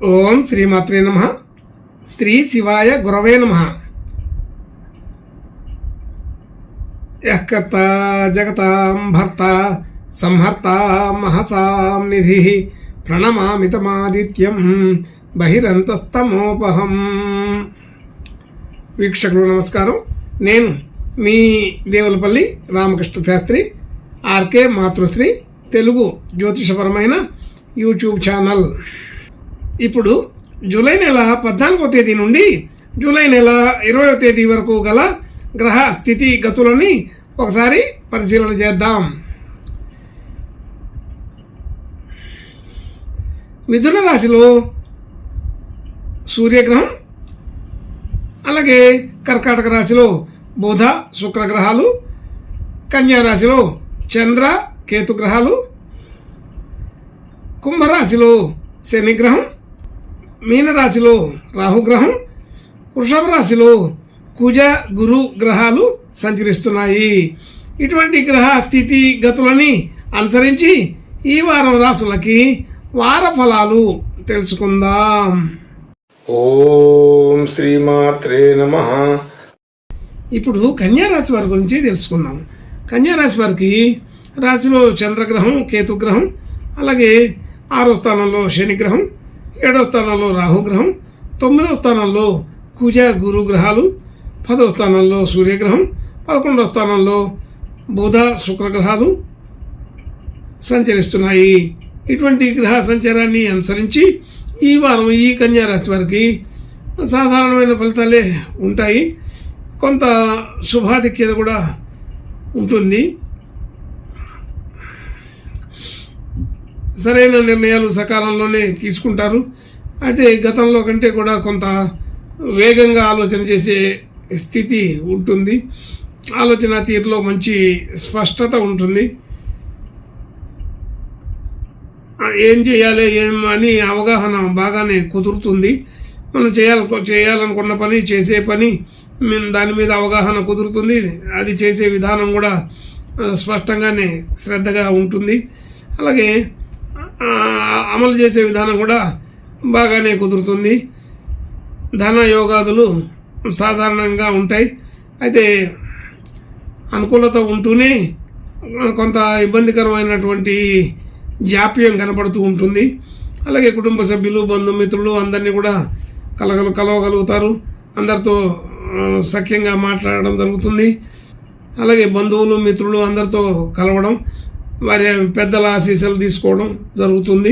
ఓం శ్రీమాత్రే నమః. శ్రీ శివాయ గురవే నమః. యః కర్తా జగతాం భర్త సంహర్త మహసాం నిధిః ప్రణమామితమాదిత్యం బహిరంతస్తమోపహం. వీక్షకులు నమస్కారం. నేను మీ దేవులపల్లి రామకృష్ణ శాస్త్రి, ఆర్కే మాతృశ్రీ తెలుగు జ్యోతిషపరమైన యూట్యూబ్ ఛానల్. ఇప్పుడు జూలై నెల 14వ తేదీ నుండి జూలై నెల 20వ తేదీ వరకు గల గ్రహ స్థితి గతులని ఒకసారి పరిశీలన చేద్దాం. మిథున రాశిలో సూర్యగ్రహం, అలాగే కర్కాటక రాశిలో బుధ శుక్రగ్రహాలు, కన్యా రాశిలో చంద్ర కేతు గ్రహాలు, కుంభరాశిలో శనిగ్రహం, మీనరాశిలో రాహుగ్రహం, వృషభ రాశిలో కుజ గురు గ్రహాలు సంచరిస్తున్నాయి. ఇటువంటి గ్రహ స్థితి గతులని అనుసరించి ఈ వారం రాశులకి వార ఫలాలు తెలుసుకుందాం. ఓం శ్రీమాత్రే నమః. ఇప్పుడు కన్యా రాశి వారి గురించి తెలుసుకుందాం. కన్యా రాశి వారికి రాశిలో చంద్రగ్రహం, కేతుగ్రహం, అలాగే 6వ స్థానంలో శనిగ్రహం, 7వ స్థానంలో రాహుగ్రహం, 9వ స్థానంలో కుజ గురు గ్రహాలు, 10వ స్థానంలో సూర్యగ్రహం, 11వ స్థానంలో బుధ శుక్రగ్రహాలు సంచరిస్తున్నాయి. ఇటువంటి గ్రహ సంచారాన్ని అనుసరించి ఈ వారం ఈ కన్యా రాశి వారికి సాధారణమైన ఫలితాలే ఉంటాయి. కొంత శుభాధిక్యత కూడా ఉంటుంది. సరైన నిర్ణయాలు సకాలంలోనే తీసుకుంటారు. అయితే గతంలో కంటే కూడా కొంత వేగంగా ఆలోచన చేసే స్థితి ఉంటుంది. ఆలోచన తీరులో మంచి స్పష్టత ఉంటుంది. ఏం చేయాలి ఏం అని అవగాహన బాగానే కుదురుతుంది. మనం చేయాలనుకున్న పని, చేసే పని దాని మీద అవగాహన కుదురుతుంది. అది చేసే విధానం కూడా స్పష్టంగానే శ్రద్ధగా ఉంటుంది. అలాగే అమలు చేసే విధానం కూడా బాగానే కుదురుతుంది. ధన యోగాదులు సాధారణంగా ఉంటాయి. అయితే అనుకూలత ఉంటూనే కొంత ఇబ్బందికరమైనటువంటి జాప్యం కనపడుతూ ఉంటుంది. అలాగే కుటుంబ సభ్యులు, బంధుమిత్రులు అందరినీ కూడా కలవగలుగుతారు. అందరితో సఖ్యంగా మాట్లాడడం జరుగుతుంది. అలాగే బంధువులు, మిత్రులు అందరితో కలవడం, వారి పెద్దల ఆశీస్సులు తీసుకోవడం జరుగుతుంది.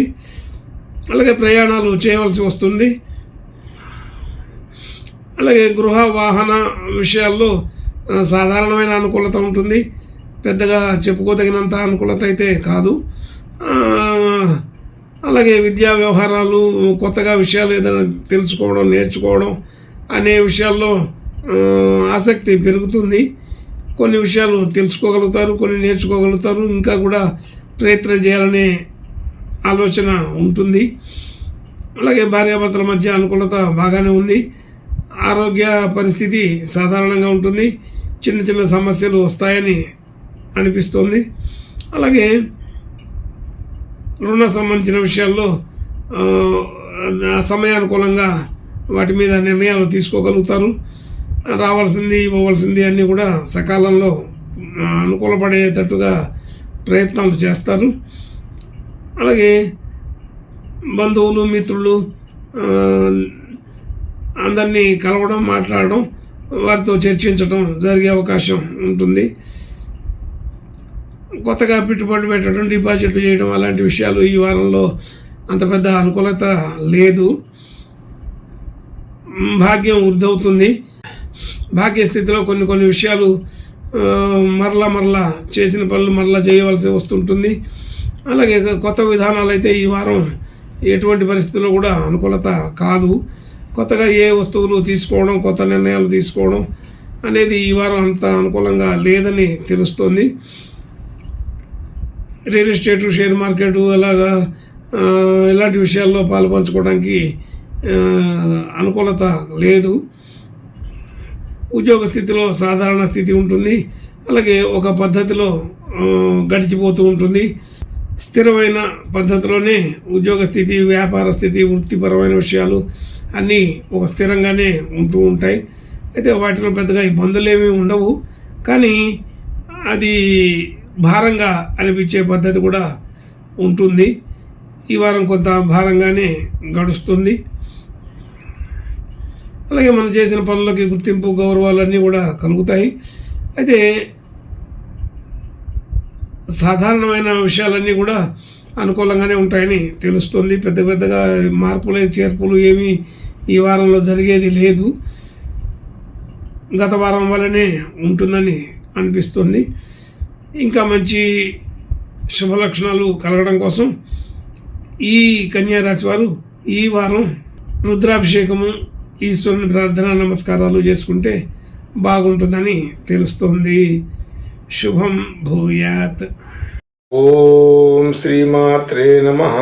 అలాగే ప్రయాణాలు చేయవలసి వస్తుంది. అలాగే గృహ వాహన విషయాల్లో సాధారణమైన అనుకూలత ఉంటుంది. పెద్దగా చెప్పుకోదగినంత అనుకూలత అయితే కాదు. అలాగే విద్యా వ్యవహారాలు, కొత్తగా విషయాలు ఏదైనా తెలుసుకోవడం, నేర్చుకోవడం అనే విషయాల్లో ఆసక్తి పెరుగుతుంది. కొన్ని విషయాలు తెలుసుకోగలుగుతారు, కొన్ని నేర్చుకోగలుగుతారు, ఇంకా కూడా ప్రయత్నం చేయాలనే ఆలోచన ఉంటుంది. అలాగే భార్యాభర్తల మధ్య అనుకూలత బాగానే ఉంది. ఆరోగ్య పరిస్థితి సాధారణంగా ఉంటుంది. చిన్న చిన్న సమస్యలు వస్తాయని అనిపిస్తోంది. అలాగే రుణ సంబంధించిన విషయాల్లో సమయానుకూలంగా వాటి మీద నిర్ణయాలు తీసుకోగలుగుతారు. రావాల్సింది, ఇవ్వవలసింది అన్నీ కూడా సకాలంలో అనుకూలపడేటట్టుగా ప్రయత్నాలు చేస్తారు. అలాగే బంధువులు, మిత్రులు అందరినీ కలవడం, మాట్లాడడం, వారితో చర్చించడం జరిగే అవకాశం ఉంటుంది. కొత్తగా పెట్టుబడి పెట్టడం, డిపాజిట్లు చేయడం అలాంటి విషయాలు ఈ వారంలో అంత పెద్ద అనుకూలత లేదు. భాగ్యం వృద్ధి అవుతుంది. భాగ్యస్థితిలో కొన్ని విషయాలు మరలా చేసిన పనులు మరలా చేయవలసి వస్తుంటుంది. అలాగే కొత్త విధానాలు అయితే ఈ వారం ఎటువంటి పరిస్థితుల్లో కూడా అనుకూలత కాదు. కొత్తగా ఏ వస్తువులు తీసుకోవడం, కొత్త నిర్ణయాలు తీసుకోవడం అనేది ఈ వారం అంత అనుకూలంగా లేదని తెలుస్తోంది. రియల్ ఎస్టేటు, షేర్ మార్కెటు ఇలాంటి విషయాల్లో పాలుపంచుకోవడానికి అనుకూలత లేదు. ఉద్యోగ స్థితిలో సాధారణ స్థితి ఉంటుంది. అలాగే ఒక పద్ధతిలో గడిచిపోతూ ఉంటుంది. స్థిరమైన పద్ధతిలోనే ఉద్యోగ స్థితి, వ్యాపార స్థితి, వృత్తిపరమైన విషయాలు అన్నీ ఒక స్థిరంగానే ఉంటూ ఉంటాయి. అయితే వాటిలో పెద్దగా ఇబ్బందులు ఏమీ ఉండవు, కానీ అది భారంగా అనిపించే పద్ధతి కూడా ఉంటుంది. ఈ వారం కొంత భారంగానే గడుస్తుంది. అలాగే మనం చేసిన పనులకి గుర్తింపు, గౌరవాలన్నీ కూడా కలుగుతాయి. అయితే సాధారణమైన విషయాలన్నీ కూడా అనుకూలంగానే ఉంటాయని తెలుస్తుంది. పెద్దగా మార్పులు, చేర్పులు ఏమీ ఈ వారంలో జరిగేది లేదు. గత వారం వల్లనే ఉంటుందని అనిపిస్తుంది. ఇంకా మంచి శుభలక్షణాలు కలగడం కోసం ఈ కన్యా రాశి వారు ఈ వారం రుద్రాభిషేకము, ఈశ్వరుని ప్రార్థన, నమస్కారాలు చేసుకుంటే బాగుంటుందని తెలుస్తోంది. శుభం భూయాత్. ఓం శ్రీమాత్రే నమః.